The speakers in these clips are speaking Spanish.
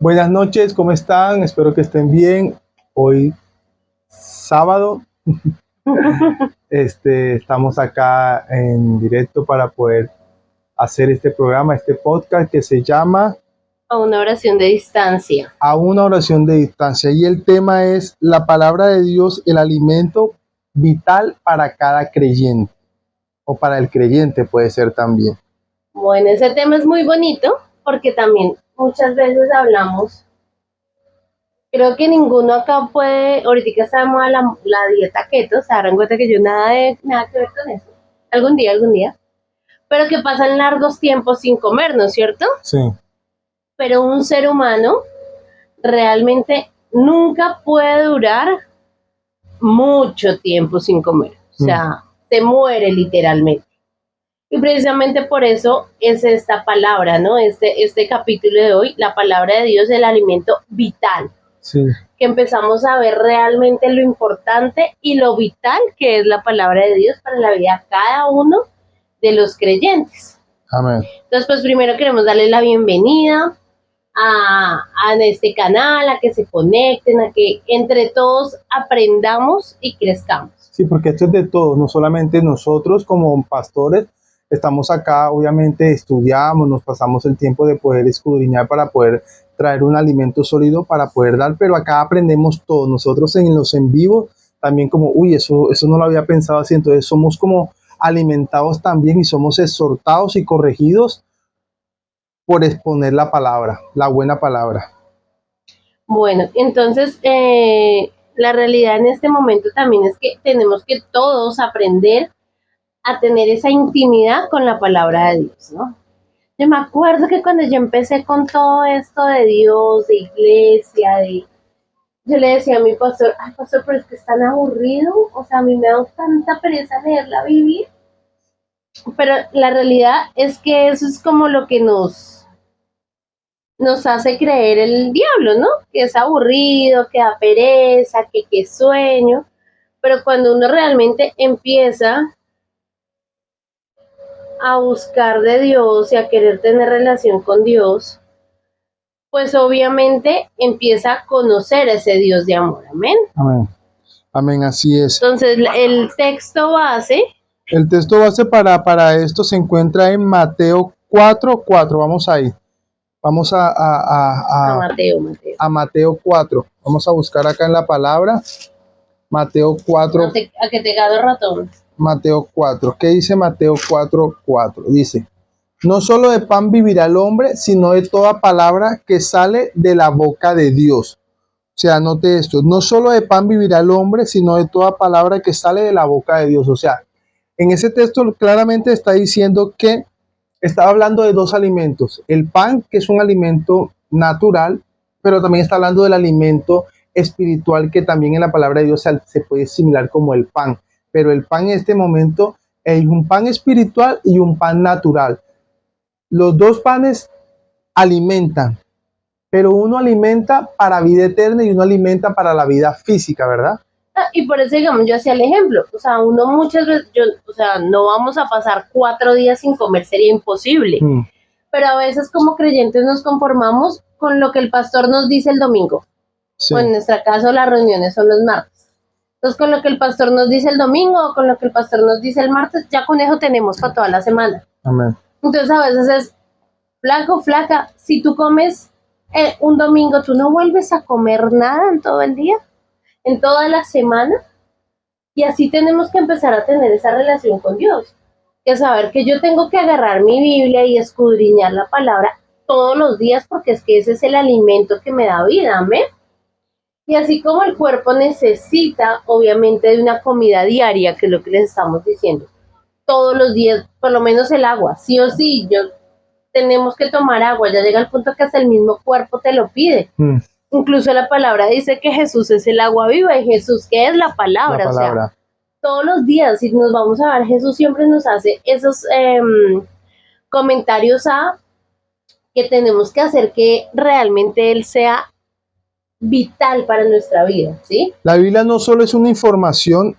Buenas noches, ¿cómo están? Espero que estén bien. Hoy sábado, estamos acá en directo para poder hacer este programa, este podcast que se llama A una oración de distancia. A una oración de distancia. Y el tema es la palabra de Dios, el alimento vital para cada creyente, o para el creyente puede ser también. Bueno, ese tema es muy bonito porque también muchas veces hablamos, creo que ninguno acá puede, ahorita está de moda la dieta keto, se darán cuenta que yo nada que ver con eso. Algún día. Pero que pasan largos tiempos sin comer, ¿no es cierto? Sí. Pero un ser humano realmente nunca puede durar mucho tiempo sin comer. O sea, se muere literalmente. Y precisamente por eso es esta palabra, ¿no? Este capítulo de hoy, la palabra de Dios, el alimento vital. Sí. Que empezamos a ver realmente lo importante y lo vital que es la palabra de Dios para la vida de cada uno de los creyentes. Amén. Entonces, pues primero queremos darles la bienvenida a este canal, a que se conecten, a que entre todos aprendamos y crezcamos. Sí, porque esto es de todos, no solamente nosotros como pastores estamos acá, obviamente estudiamos, nos pasamos el tiempo de poder escudriñar para poder traer un alimento sólido para poder dar, pero acá aprendemos todos, nosotros en los en vivo también como, eso no lo había pensado así, entonces somos como alimentados también y somos exhortados y corregidos por exponer la palabra, la buena palabra. Bueno, entonces la realidad en este momento también es que tenemos que todos aprender a tener esa intimidad con la palabra de Dios, ¿no? Yo me acuerdo que cuando yo empecé con todo esto de Dios, de iglesia, yo le decía a mi pastor, ay pastor, pero es que es tan aburrido, o sea, a mí me da tanta pereza leer la Biblia, pero la realidad es que eso es como lo que nos hace creer el diablo, ¿no? Que es aburrido, que da pereza, que sueño, pero cuando uno realmente empieza a buscar de Dios y a querer tener relación con Dios, pues obviamente empieza a conocer a ese Dios de amor, amén. Amén. Amén, así es. Entonces el texto base. El texto base para esto se encuentra en Mateo 4:4. Vamos ahí. Vamos A Mateo. a Mateo 4. Vamos a buscar acá en la palabra. Mateo 4. A que te gado ratón. Mateo 4. ¿Qué dice Mateo 4:4? Dice, no solo de pan vivirá el hombre, sino de toda palabra que sale de la boca de Dios. O sea, note esto, no solo de pan vivirá el hombre, sino de toda palabra que sale de la boca de Dios. O sea, en ese texto claramente está diciendo que está hablando de dos alimentos. El pan, que es un alimento natural, pero también está hablando del alimento espiritual, que también en la palabra de Dios se puede asimilar como el pan. Pero el pan en este momento es un pan espiritual y un pan natural. Los dos panes alimentan, pero uno alimenta para vida eterna y uno alimenta para la vida física, ¿verdad? Y por eso, digamos, yo hacía el ejemplo. O sea, uno muchas veces, o sea, no vamos a pasar 4 días sin comer, sería imposible. Pero a veces como creyentes nos conformamos con lo que el pastor nos dice el domingo. Sí. O en nuestro caso las reuniones son los martes. Entonces, con lo que el pastor nos dice el domingo, con lo que el pastor nos dice el martes, ya con eso tenemos para toda la semana. Amén. Entonces, a veces es, flaco, flaca, si tú comes un domingo, tú no vuelves a comer nada en todo el día, en toda la semana. Y así tenemos que empezar a tener esa relación con Dios. Que saber que yo tengo que agarrar mi Biblia y escudriñar la palabra todos los días, porque es que ese es el alimento que me da vida, amén. Y así como el cuerpo necesita, obviamente, de una comida diaria, que es lo que les estamos diciendo, todos los días, por lo menos el agua, sí o sí, tenemos que tomar agua, ya llega el punto que hasta el mismo cuerpo te lo pide. Incluso la palabra dice que Jesús es el agua viva, y Jesús, ¿qué es la palabra? O sea, todos los días, si nos vamos a ver, Jesús siempre nos hace esos comentarios que tenemos que hacer que realmente Él sea vital para nuestra vida, ¿sí? La Biblia no solo es una información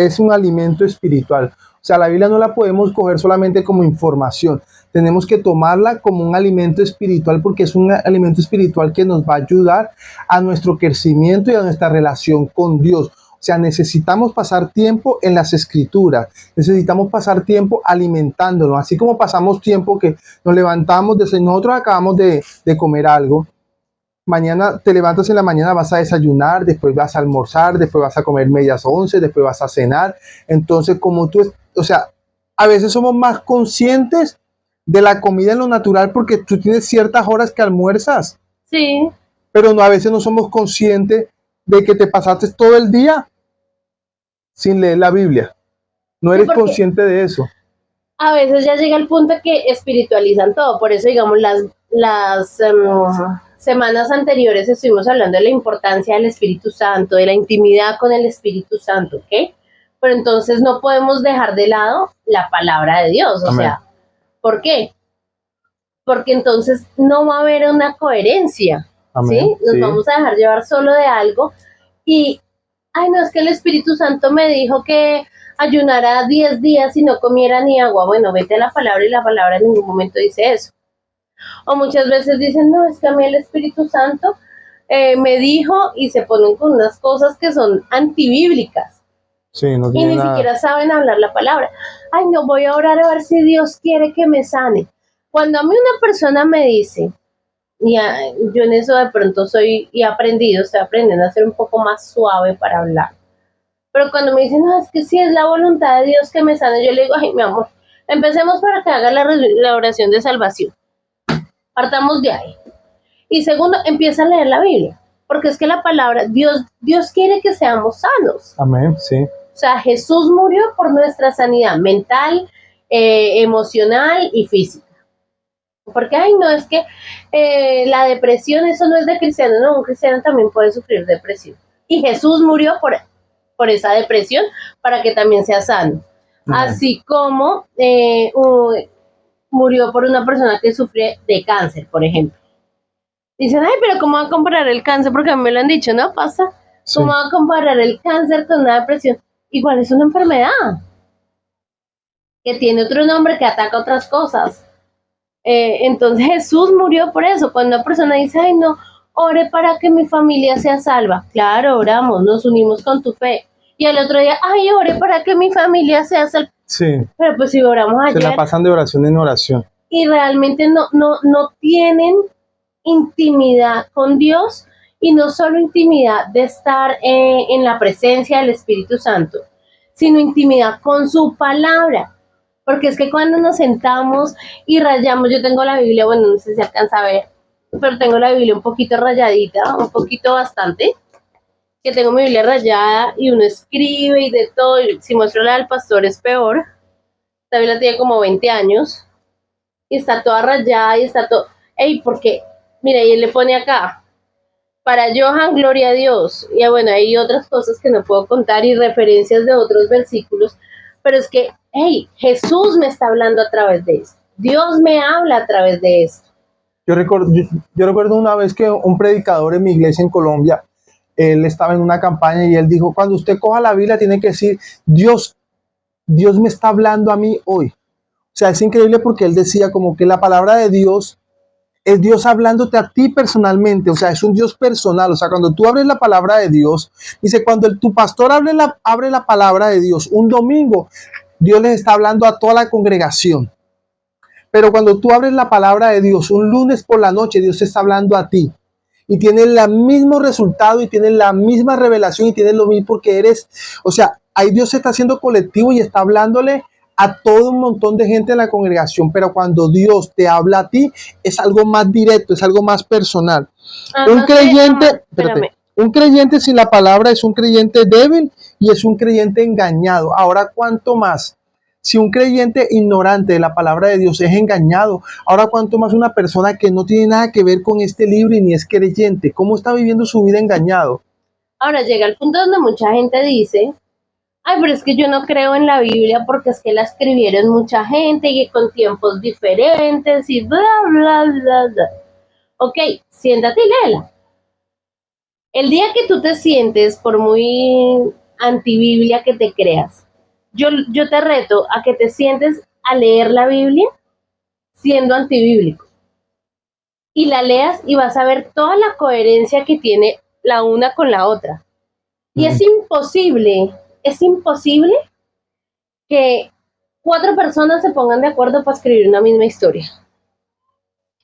es un alimento espiritual. O sea, la Biblia no la podemos coger solamente como información. Tenemos que tomarla como un alimento espiritual porque es un alimento espiritual que nos va a ayudar a nuestro crecimiento y a nuestra relación con Dios. O sea, necesitamos pasar tiempo en las escrituras, necesitamos pasar tiempo alimentándonos, así como pasamos tiempo que nos levantamos, nosotros acabamos de comer algo. Mañana te levantas en la mañana, vas a desayunar, después vas a almorzar, después vas a comer medias once, después vas a cenar. Entonces, como tú, o sea, a veces somos más conscientes de la comida en lo natural porque tú tienes ciertas horas que almuerzas, Sí, pero no, a veces no somos conscientes de que te pasaste todo el día sin leer la Biblia. No sí, eres porque consciente de eso. a veces ya llega el punto que espiritualizan todo. Por eso, digamos, semanas anteriores estuvimos hablando de la importancia del Espíritu Santo, de la intimidad con el Espíritu Santo, ¿ok? Pero entonces no podemos dejar de lado la palabra de Dios. O Amén. sea, ¿por qué? Porque entonces no va a haber una coherencia, Amén. ¿sí? Nos Sí. vamos a dejar llevar solo de algo y, ay, no, es que el Espíritu Santo me dijo que ayunara 10 días y no comiera ni agua. Bueno, vete a la palabra y la palabra en ningún momento dice eso. O muchas veces dicen, no, es que a mí el Espíritu Santo me dijo y se ponen con unas cosas que son antibíblicas Sí, no y tiene ni nada. siquiera saben hablar la palabra. Ay, no, voy a orar a ver si Dios quiere que me sane. Cuando a mí una persona me dice, yo en eso de pronto estoy aprendiendo a ser un poco más suave para hablar. Pero cuando me dicen, no, es que si es la voluntad de Dios que me sane, yo le digo, ay, mi amor, empecemos para que haga la oración de salvación. Partamos de ahí. Y segundo, empieza a leer la Biblia. Porque es que la palabra, Dios quiere que seamos sanos. Amén, sí. O sea, Jesús murió por nuestra sanidad mental, emocional y física. Porque, ay, no, es que la depresión, eso no es de cristiano, no, un cristiano también puede sufrir depresión. Y Jesús murió por esa depresión para que también sea sano. Así como murió por una persona que sufre de cáncer, por ejemplo. Dicen, ay, pero ¿cómo va a comparar el cáncer? Porque a mí me lo han dicho, ¿no? Pasa. Sí. ¿Cómo va a comparar el cáncer con una depresión? Igual es una enfermedad que tiene otro nombre que ataca otras cosas. Entonces Jesús murió por eso. Cuando una persona dice, ay, no, ore para que mi familia sea salva. Claro, oramos, nos unimos con tu fe. Y el otro día, ay, ore para que mi familia sea salva. Sí. Pero pues si oramos Se la ayer pasan de oración en oración. y realmente no tienen intimidad con Dios, y no solo intimidad de estar en la presencia del Espíritu Santo, sino intimidad con su palabra. Porque es que cuando nos sentamos y rayamos, yo tengo la Biblia, bueno, no sé si alcanza a ver, pero tengo la Biblia un poquito rayadita, un poquito bastante, que tengo mi Biblia rayada y uno escribe y de todo, y si muestro la del pastor es peor. Esta Biblia tiene como 20 años y está toda rayada y está todo, ey, porque, mira, y él le pone acá, para Johan, gloria a Dios. Y bueno, hay otras cosas que no puedo contar y referencias de otros versículos, pero es que, hey, Jesús me está hablando a través de esto. Dios me habla a través de esto. Yo recuerdo una vez que un predicador en mi iglesia en Colombia, él estaba en una campaña y él dijo, cuando usted coja la Biblia tiene que decir, Dios me está hablando a mí hoy. O sea, es increíble porque él decía como que la palabra de Dios es Dios hablándote a ti personalmente, o sea, es un Dios personal. O sea, cuando tú abres la palabra de Dios, dice, cuando tu pastor abre la palabra de Dios un domingo, Dios les está hablando a toda la congregación. Pero cuando tú abres la palabra de Dios un lunes por la noche, Dios te está hablando a ti. Y tienes el mismo resultado y tienes la misma revelación y tienes lo mismo porque eres, o sea, ahí Dios se está haciendo colectivo y está hablándole a todo un montón de gente en la congregación, pero cuando Dios te habla a ti, es algo más directo, es algo más personal. Un creyente, espérate, un creyente sin la palabra es un creyente débil y es un creyente engañado. Ahora, ¿cuánto más? Si un creyente ignorante de la palabra de Dios es engañado, ahora cuánto más una persona que no tiene nada que ver con este libro y ni es creyente, ¿cómo está viviendo su vida engañado? Ahora llega el punto donde mucha gente dice, ay, pero es que yo no creo en la Biblia porque es que la escribieron mucha gente y con tiempos diferentes y bla, bla, bla, bla. Ok, siéntate y léela. El día que tú te sientes, por muy antibiblia que te creas. Yo te reto a que te sientes a leer la Biblia siendo antibíblico y la leas y vas a ver toda la coherencia que tiene la una con la otra. Y es imposible que 4 personas se pongan de acuerdo para escribir una misma historia.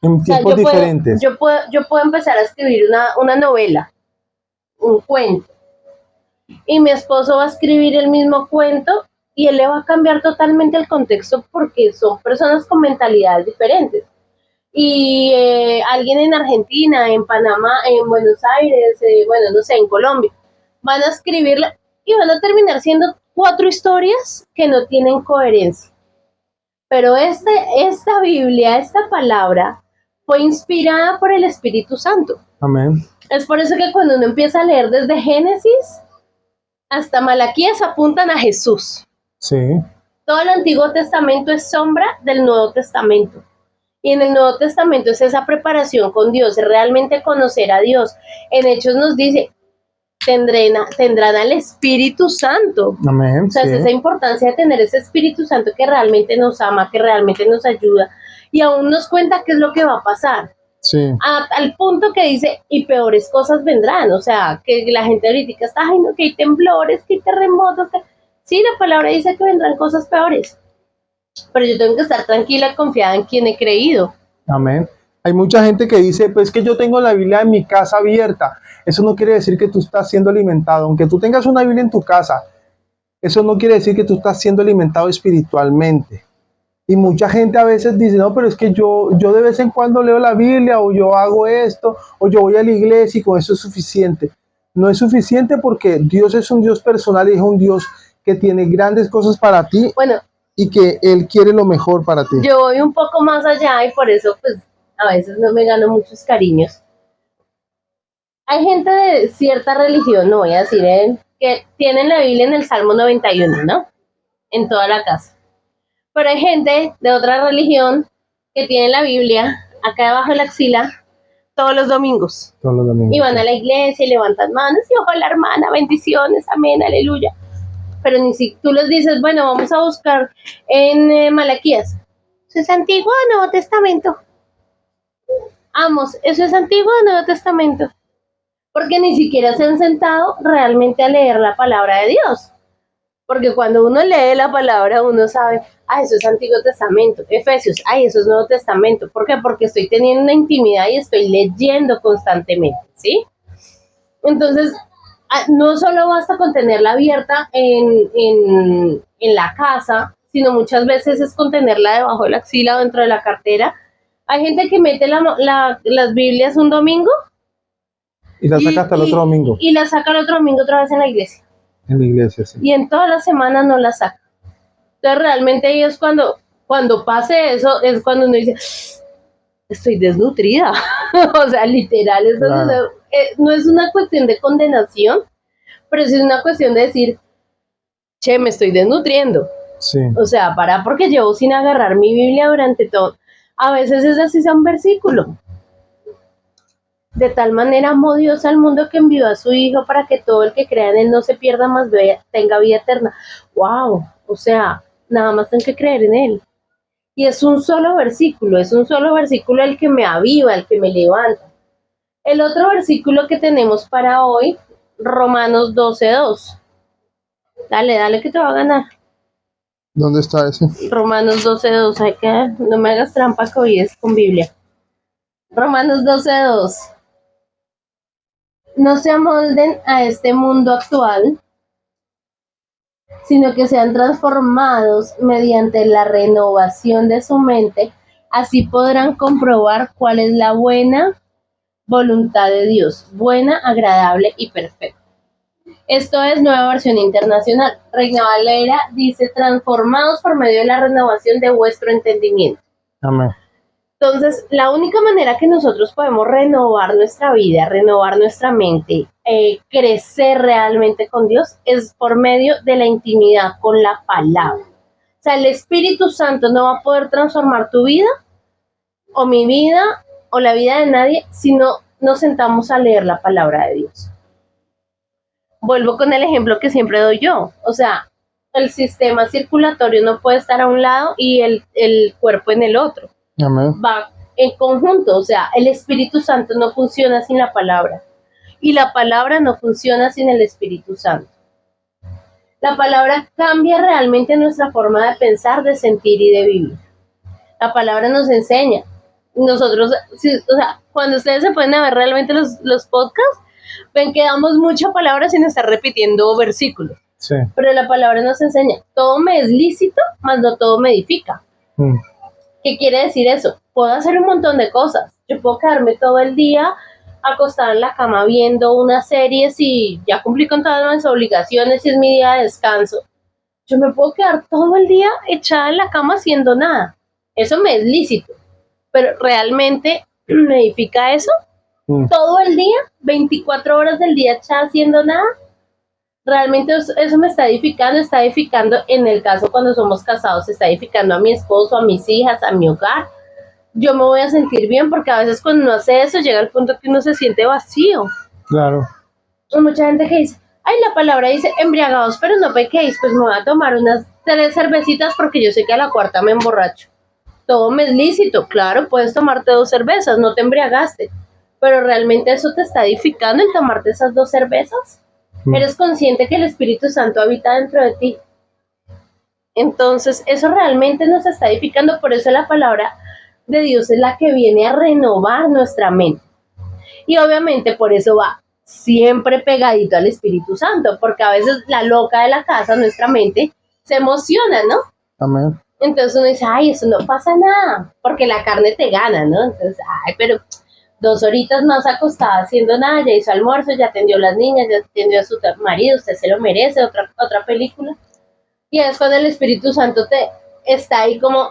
En O sea, tiempos diferentes. yo puedo empezar a escribir una novela, un cuento, y mi esposo va a escribir el mismo cuento y él le va a cambiar totalmente el contexto porque son personas con mentalidades diferentes. Y alguien en Argentina, en Panamá, en Buenos Aires, bueno, no sé, en Colombia, van a escribirla y van a terminar siendo 4 historias que no tienen coherencia. Pero esta Biblia, esta palabra, fue inspirada por el Espíritu Santo. Amén. Es por eso que cuando uno empieza a leer desde Génesis hasta Malaquías apuntan a Jesús. Sí. Todo el Antiguo Testamento es sombra del Nuevo Testamento. Y en el Nuevo Testamento es esa preparación con Dios, es realmente conocer a Dios. En Hechos nos dice, tendrán al Espíritu Santo. Amén. O sea, Sí. es esa importancia de tener ese Espíritu Santo que realmente nos ama, que realmente nos ayuda y aún nos cuenta qué es lo que va a pasar. Sí. Al punto que dice, y peores cosas vendrán. O sea, que la gente ahorita está, ay, no, que hay temblores, que hay terremotos. Sí, la palabra dice que vendrán cosas peores. Pero yo tengo que estar tranquila, confiada en quien he creído. Amén. Hay mucha gente que dice, pues que yo tengo la Biblia en mi casa abierta. Eso no quiere decir que tú estás siendo alimentado. Aunque tú tengas una Biblia en tu casa, eso no quiere decir que tú estás siendo alimentado espiritualmente. Y mucha gente a veces dice, no, pero es que yo de vez en cuando leo la Biblia, o yo hago esto, o yo voy a la iglesia y con eso es suficiente. No es suficiente porque Dios es un Dios personal y es un Dios que tiene grandes cosas para ti. Bueno, Y que Él quiere lo mejor para ti. yo voy un poco más allá y por eso, pues, a veces no me gano muchos cariños. Hay gente de cierta religión, no voy a decir, que tienen la Biblia en el Salmo 91, ¿no? En toda la casa. Pero hay gente de otra religión que tiene la Biblia acá debajo de la axila todos los domingos. Todos los domingos. Y van a la iglesia y levantan manos y ojalá hermana, bendiciones, amén, aleluya. Pero ni si tú les dices, bueno, vamos a buscar en Malaquías. ¿Eso es Antiguo o Nuevo Testamento? Vamos, ¿eso es Antiguo o Nuevo Testamento? Porque ni siquiera se han sentado realmente a leer la palabra de Dios. Porque cuando uno lee la palabra, uno sabe, eso es Antiguo Testamento. Efesios, eso es Nuevo Testamento. ¿Por qué? Porque estoy teniendo una intimidad y estoy leyendo constantemente, ¿sí? Entonces, no solo basta con tenerla abierta en la casa, sino muchas veces es con tenerla debajo de la axila o dentro de la cartera. Hay gente que mete las Biblias un domingo Y la saca hasta el otro domingo. Y la saca el otro domingo otra vez en la iglesia. En la iglesia, sí. Y en toda la semana no la saca. Entonces realmente ahí es cuando pase eso, es cuando uno dice, estoy desnutrida. O sea, literal, es donde Claro. no es una cuestión de condenación, pero sí es una cuestión de decir, che, me estoy desnutriendo. Sí. O sea, porque llevo sin agarrar mi Biblia durante todo. A veces es así, sea un versículo. De tal manera amó Dios al mundo que envió a su Hijo para que todo el que crea en Él no se pierda, más tenga vida eterna. ¡Wow! O sea, nada más tengo que creer en Él. Y es un solo versículo el que me aviva, el que me levanta. El otro versículo que tenemos para hoy, Romanos 12:2. Dale que te va a ganar. ¿Dónde está ese? Romanos 12:2. No me hagas trampa que hoy es con Biblia. Romanos 12:2. No se amolden a este mundo actual, sino que sean transformados mediante la renovación de su mente. Así podrán comprobar cuál es la buena voluntad de Dios, buena, agradable y perfecta. Esto es Nueva Versión Internacional. Reina Valera dice, transformados por medio de la renovación de vuestro entendimiento. Amén. Entonces, la única manera que nosotros podemos renovar nuestra vida, renovar nuestra mente, crecer realmente con Dios, es por medio de la intimidad con la palabra. O sea, el Espíritu Santo no va a poder transformar tu vida, o mi vida, o la vida de nadie, si no nos sentamos a leer la palabra de Dios. vuelvo con el ejemplo que siempre doy yo. O sea, el sistema circulatorio no puede estar a un lado y el cuerpo en el otro. Amén. Va en conjunto. O sea, el Espíritu Santo no funciona sin la palabra. Y la palabra no funciona sin el Espíritu Santo. La palabra cambia realmente nuestra forma de pensar, de sentir y de vivir. La palabra nos enseña. Nosotros, sí, o sea, cuando ustedes se pueden a ver realmente los podcasts, ven que damos mucha palabra sin estar repitiendo versículos. Sí. Pero la palabra nos enseña, todo me es lícito, mas no todo me edifica. ¿Qué quiere decir eso? Puedo hacer un montón de cosas. Yo puedo quedarme todo el día acostada en la cama viendo una serie si ya cumplí con todas mis obligaciones y es mi día de descanso. Yo me puedo quedar todo el día echada en la cama haciendo nada. Eso me es lícito. Pero ¿realmente me edifica eso? Todo el día, 24 horas del día echada haciendo nada. Realmente eso me está edificando en el caso cuando somos casados, está edificando a mi esposo, a mis hijas, a mi hogar. Yo me voy a sentir bien porque a veces cuando uno hace eso llega al punto que uno se siente vacío. Claro. Hay mucha gente que dice, ay, la palabra dice embriagados, pero no pequéis, pues me voy a tomar unas 3 cervecitas porque yo sé que a la cuarta me emborracho. Todo me es lícito, claro, puedes tomarte 2 cervezas, no te embriagaste, pero realmente eso te está edificando en tomarte esas 2 cervezas. Eres consciente que el Espíritu Santo habita dentro de ti. Entonces, eso realmente nos está edificando, por eso la palabra de Dios es la que viene a renovar nuestra mente. Y obviamente por eso va siempre pegadito al Espíritu Santo, porque a veces la loca de la casa, nuestra mente, se emociona, ¿no? Amén. Entonces uno dice, ay, eso no pasa nada, porque la carne te gana, ¿no? Entonces, ay, pero 2 horitas más acostada haciendo nada, ya hizo almuerzo, ya atendió a las niñas, ya atendió a su marido, usted se lo merece, otra película. Y es cuando el Espíritu Santo te está ahí como,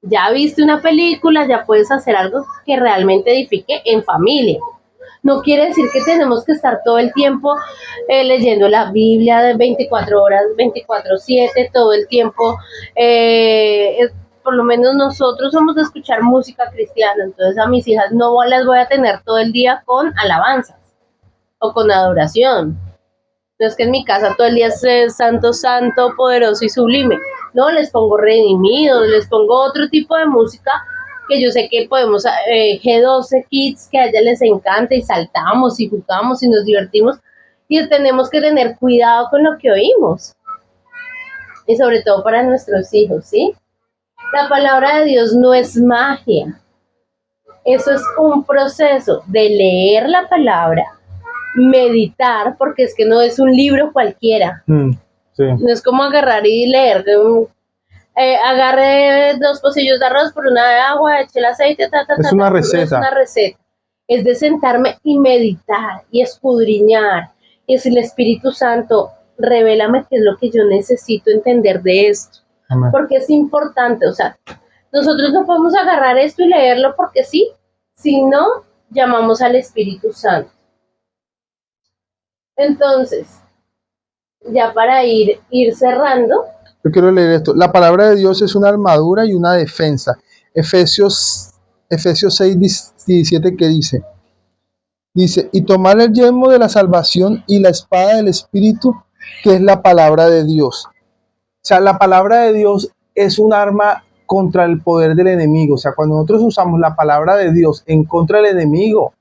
ya viste una película, ya puedes hacer algo que realmente edifique en familia. No quiere decir que tenemos que estar todo el tiempo leyendo la Biblia de 24 horas, 24/7, todo el tiempo. Por lo menos nosotros somos de escuchar música cristiana, entonces a mis hijas no las voy a tener todo el día con alabanzas o con adoración. No es que en mi casa todo el día es santo, santo, poderoso y sublime. No, les pongo redimidos, les pongo otro tipo de música que yo sé que podemos, G12 Kids, que a ellas les encanta y saltamos y jugamos y nos divertimos. Y tenemos que tener cuidado con lo que oímos. Y sobre todo para nuestros hijos, ¿sí? La palabra de Dios no es magia. Eso es un proceso de leer la palabra, meditar, porque es que no es un libro cualquiera. Sí. No es como agarrar y leer. Agarre 2 pocillos de arroz por una de agua, eche el aceite, Es una receta. Es una receta. Es de sentarme y meditar y escudriñar. Y decirle, Espíritu Santo, revélame qué es lo que yo necesito entender de esto. Amén. Porque es importante, o sea, nosotros no podemos agarrar esto y leerlo porque sí, si no, llamamos al Espíritu Santo. Entonces, ya para ir cerrando. Yo quiero leer esto. La palabra de Dios es una armadura y una defensa. Efesios 6:17 que dice, y tomar el yelmo de la salvación y la espada del Espíritu, que es la palabra de Dios. O sea, la palabra de Dios es un arma contra el poder del enemigo. O sea, cuando nosotros usamos la palabra de Dios en contra del enemigo,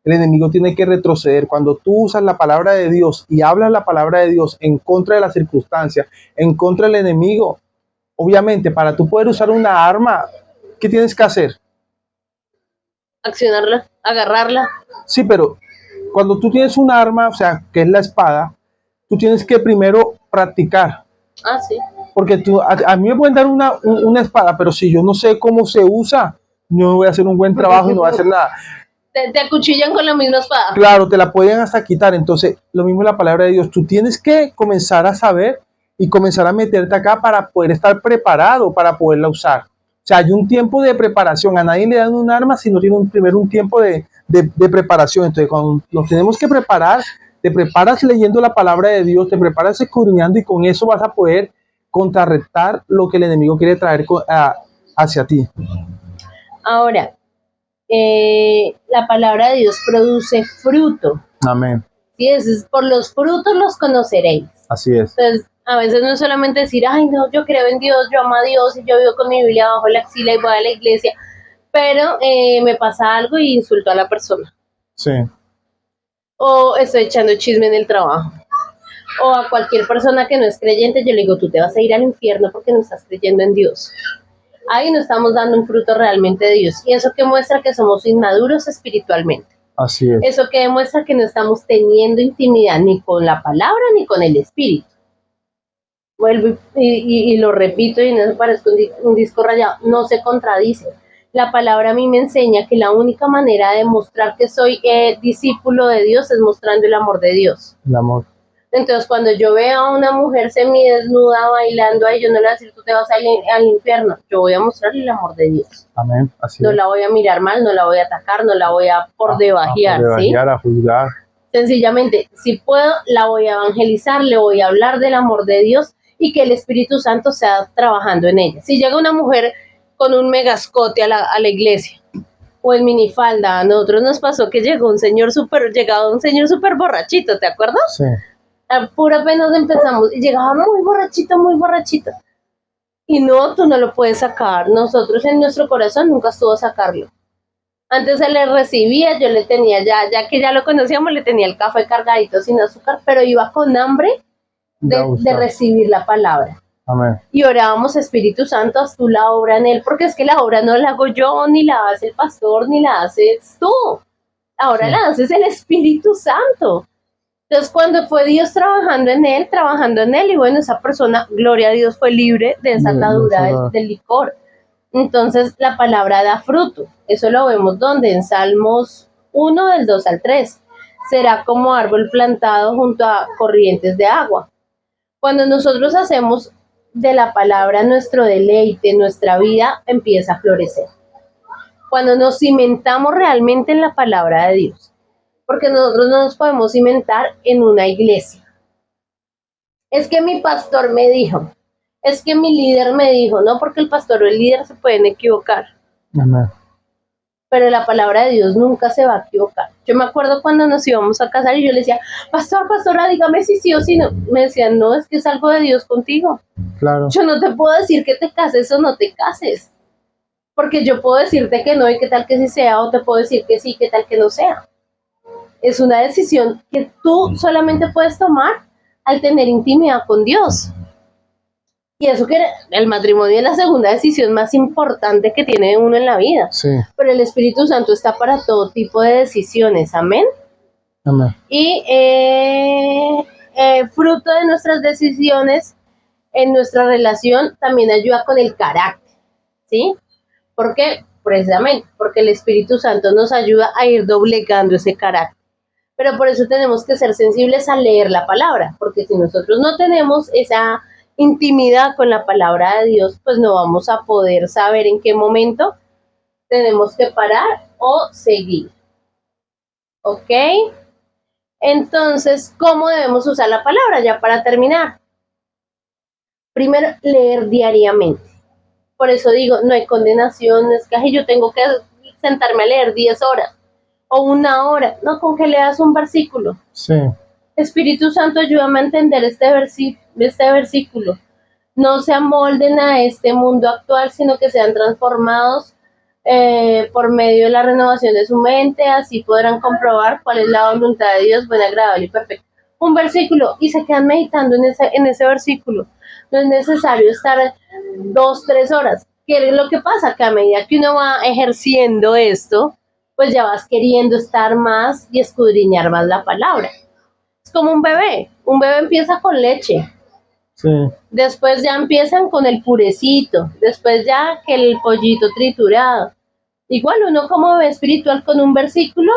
el enemigo tiene que retroceder. Cuando tú usas la palabra de Dios y hablas la palabra de Dios en contra de las circunstancias, en contra del enemigo, obviamente para tú poder usar una arma, ¿qué tienes que hacer? Accionarla, agarrarla. Sí, pero cuando tú tienes un arma, o sea, que es la espada, tú tienes que primero practicar. Ah, sí. Porque a mí me pueden dar una espada, pero si yo no sé cómo se usa, no voy a hacer un buen trabajo y no voy a hacer nada. Te acuchillan con la misma espada. Claro, te la pueden hasta quitar. Entonces, lo mismo es la palabra de Dios. Tú tienes que comenzar a saber y comenzar a meterte acá para poder estar preparado para poderla usar. O sea, hay un tiempo de preparación. A nadie le dan un arma si no tiene primero un tiempo de preparación. Entonces, cuando nos tenemos que preparar, te preparas leyendo la palabra de Dios, te preparas escudriñando y con eso vas a poder contrarrestar lo que el enemigo quiere traer hacia ti. Ahora, la palabra de Dios produce fruto. Amén. Sí, es por los frutos los conoceréis. Así es. Entonces, a veces no es solamente decir, ay, no, yo creo en Dios, yo amo a Dios y yo vivo con mi Biblia bajo la axila y voy a la iglesia, pero me pasa algo y insulto a la persona. Sí. O estoy echando chisme en el trabajo. O a cualquier persona que no es creyente, yo le digo, tú te vas a ir al infierno porque no estás creyendo en Dios. Ahí no estamos dando un fruto realmente de Dios. Y eso que muestra que somos inmaduros espiritualmente. Así es. Eso que demuestra que no estamos teniendo intimidad ni con la palabra ni con el espíritu. Vuelvo y lo repito y no parezco un disco rayado, no se contradice. La palabra a mí me enseña que la única manera de mostrar que soy discípulo de Dios es mostrando el amor de Dios. El amor. Entonces, cuando yo veo a una mujer semidesnuda bailando ahí, yo no le voy a decir, tú te vas al infierno. Yo voy a mostrarle el amor de Dios. Amén. Así no es. la voy a mirar mal, no la voy a atacar, no la voy a debajear, ¿sí? A juzgar. Sencillamente, si puedo, la voy a evangelizar, le voy a hablar del amor de Dios y que el Espíritu Santo sea trabajando en ella. Si llega una mujer con un megascote a la iglesia o en minifalda, a nosotros nos pasó que llegó un señor súper borrachito, ¿te acuerdas? Sí. A pura apenas empezamos y llegaba muy borrachito, muy borrachito. Y no, tú no lo puedes sacar. Nosotros en nuestro corazón nunca estuvo sacarlo. Antes se le recibía, yo le tenía ya que ya lo conocíamos, le tenía el café cargadito sin azúcar, pero iba con hambre de recibir la palabra. Amén. Y orábamos, Espíritu Santo, haz tú la obra en él, porque es que la obra no la hago yo, ni la hace el pastor, ni la haces tú. Ahora sí. La haces el Espíritu Santo. Entonces, cuando fue Dios trabajando en él, y bueno, esa persona, gloria a Dios, fue libre de esa atadura del licor. Entonces, la palabra da fruto. Eso lo vemos donde en Salmos 1, del 2 al 3. Será como árbol plantado junto a corrientes de agua. Cuando nosotros hacemos de la palabra nuestro deleite, nuestra vida empieza a florecer. Cuando nos cimentamos realmente en la palabra de Dios. Porque nosotros no nos podemos cimentar en una iglesia. Es que mi pastor me dijo, es que mi líder me dijo, no, porque el pastor o el líder se pueden equivocar. Amén. Pero la palabra de Dios nunca se va a equivocar. Yo me acuerdo cuando nos íbamos a casar y yo le decía, pastora, dígame si sí o si no. Me decían, no, es que es algo de Dios contigo. Claro. Yo no te puedo decir que te cases o no te cases. Porque yo puedo decirte que no y qué tal que sí sea, o te puedo decir que sí, qué tal que no sea. Es una decisión que tú solamente puedes tomar al tener intimidad con Dios. Y eso que el matrimonio es la segunda decisión más importante que tiene uno en la vida. Sí. Pero el Espíritu Santo está para todo tipo de decisiones. Amén. Amén. Y fruto de nuestras decisiones en nuestra relación también ayuda con el carácter. ¿Sí? ¿Por qué? Precisamente porque el Espíritu Santo nos ayuda a ir doblegando ese carácter. Pero por eso tenemos que ser sensibles a leer la palabra, porque si nosotros no tenemos esa intimidad con la palabra de Dios, pues no vamos a poder saber en qué momento tenemos que parar o seguir. ¿Ok? Entonces, ¿cómo debemos usar la palabra? Ya para terminar. Primero, leer diariamente. Por eso digo, no hay condenación, es que yo tengo que sentarme a leer 10 horas. O 1 hora, no, con que leas un versículo. Sí. Espíritu Santo, ayúdame a entender este versículo. No se amolden a este mundo actual, sino que sean transformados por medio de la renovación de su mente, así podrán comprobar cuál es la voluntad de Dios, buena, agradable y perfecta. Un versículo, y se quedan meditando en ese versículo. No es necesario estar 2, 3 horas. ¿Qué es lo que pasa? Que a medida que uno va ejerciendo esto, pues ya vas queriendo estar más y escudriñar más la palabra. Es como un bebé empieza con leche, Sí. Después ya empiezan con el purecito, después ya que el pollito triturado. Igual uno como bebé espiritual con un versículo,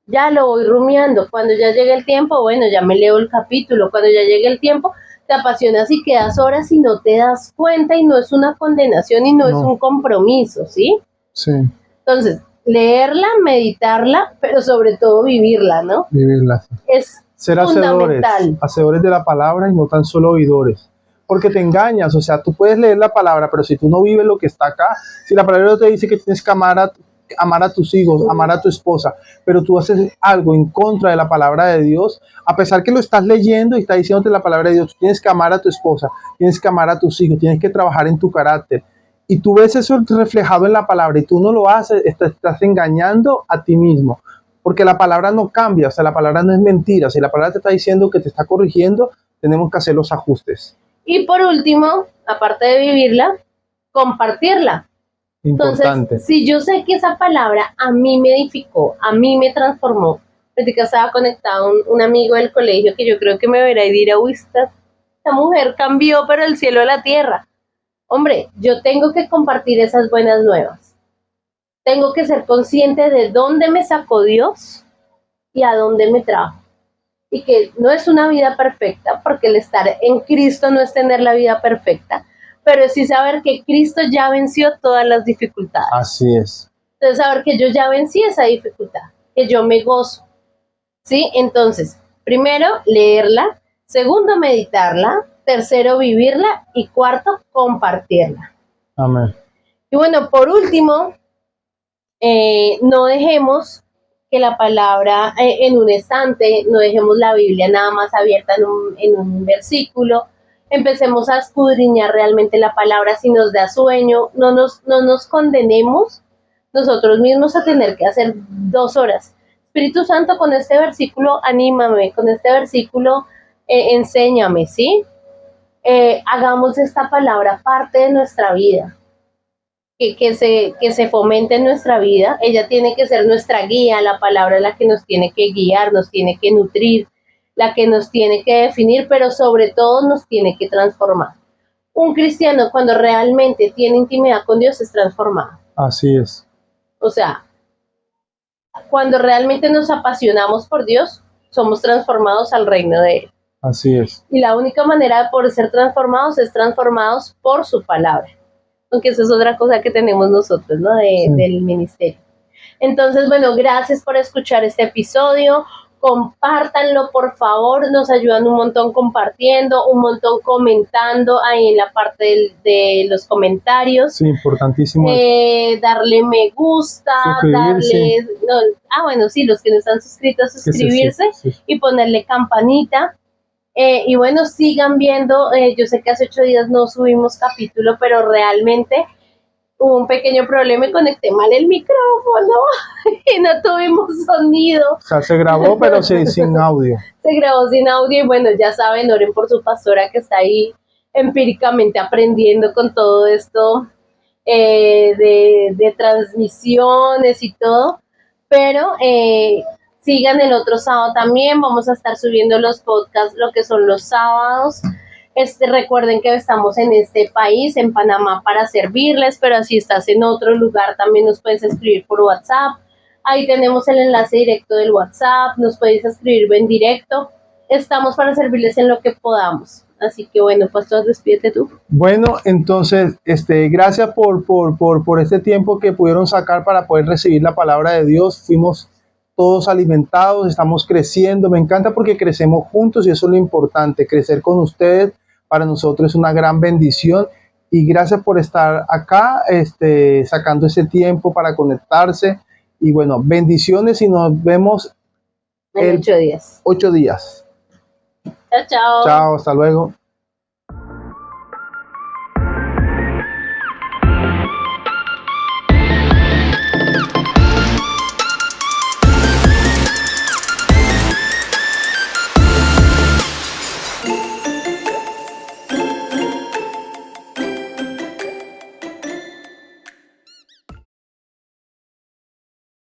ya lo voy rumiando. Cuando ya llegue el tiempo, bueno, ya me leo el capítulo. Cuando ya llegue el tiempo, te apasionas y quedas horas y no te das cuenta y no es una condenación y no es un compromiso, ¿sí? Sí. Entonces, leerla, meditarla, pero sobre todo vivirla, ¿no? Vivirla. Es ser hacedores de la palabra y no tan solo oidores. Porque te engañas, o sea, tú puedes leer la palabra, pero si tú no vives lo que está acá, si la palabra te dice que tienes que amar amar a tus hijos, amar a tu esposa, pero tú haces algo en contra de la palabra de Dios, a pesar que lo estás leyendo y está diciéndote la palabra de Dios, tú tienes que amar a tu esposa, tienes que amar a tus hijos, tienes que trabajar en tu carácter. Y tú ves eso reflejado en la palabra y tú no lo haces, estás engañando a ti mismo. Porque la palabra no cambia, o sea, la palabra no es mentira. Si la palabra te está diciendo que te está corrigiendo, tenemos que hacer los ajustes. Y por último, aparte de vivirla, compartirla. Importante. Entonces, si yo sé que esa palabra a mí me edificó, a mí me transformó, desde que estaba conectado un amigo del colegio que yo creo que me verá y dirá, uy, esta mujer cambió pero el cielo a la tierra. Hombre, yo tengo que compartir esas buenas nuevas. Tengo que ser consciente de dónde me sacó Dios y a dónde me trajo. Y que no es una vida perfecta, porque el estar en Cristo no es tener la vida perfecta, pero sí saber que Cristo ya venció todas las dificultades. Así es. Entonces, saber que yo ya vencí esa dificultad, que yo me gozo, ¿sí? Entonces, primero, leerla. Segundo, meditarla. Tercero, vivirla. Y cuarto, compartirla. Amén. Y bueno, por último, no dejemos que la palabra en un estante, no dejemos la Biblia nada más abierta en un versículo, empecemos a escudriñar realmente la palabra. Si nos da sueño, no nos condenemos nosotros mismos a tener que hacer 2 horas. Espíritu Santo, con este versículo anímame, con este versículo enséñame, ¿sí? Hagamos esta palabra parte de nuestra vida. Que se fomente en nuestra vida. Ella tiene que ser nuestra guía, la palabra es la que nos tiene que guiar, nos tiene que nutrir, la que nos tiene que definir, pero sobre todo nos tiene que transformar. Un cristiano, cuando realmente tiene intimidad con Dios, es transformado. Así es. O sea, cuando realmente nos apasionamos por Dios, somos transformados al reino de Él. Así es. Y la única manera de poder ser transformados es transformados por su palabra. Aunque eso es otra cosa que tenemos nosotros, ¿no? Del ministerio. Entonces, bueno, gracias por escuchar este episodio. Compártanlo, por favor. Nos ayudan un montón compartiendo, un montón comentando ahí en la parte de los comentarios. Sí, importantísimo. Darle me gusta, darle... No, bueno, sí, los que no están suscritos, suscribirse sí. Y ponerle campanita. Y bueno, sigan viendo. Yo sé que hace 8 días no subimos capítulo, pero realmente hubo un pequeño problema y conecté mal el micrófono y no tuvimos sonido. O sea, se grabó, pero sin audio. Se grabó sin audio y bueno, ya saben, oren por su pastora que está ahí empíricamente aprendiendo con todo esto de transmisiones y todo. Pero... sigan el otro sábado también, vamos a estar subiendo los podcasts, lo que son los sábados. Recuerden que estamos en este país, en Panamá, para servirles, pero si estás en otro lugar también nos puedes escribir por WhatsApp. Ahí tenemos el enlace directo del WhatsApp, nos puedes escribir en directo. Estamos para servirles en lo que podamos. Así que bueno, Pastor, despídete tú. Bueno, entonces, gracias por este tiempo que pudieron sacar para poder recibir la palabra de Dios. Fuimos todos alimentados, estamos creciendo. Me encanta porque crecemos juntos y eso es lo importante. Crecer con ustedes para nosotros es una gran bendición. Y gracias por estar acá, sacando ese tiempo para conectarse. Y bueno, bendiciones y nos vemos en 8 días. 8 días. Chao, chao. Chao, hasta luego.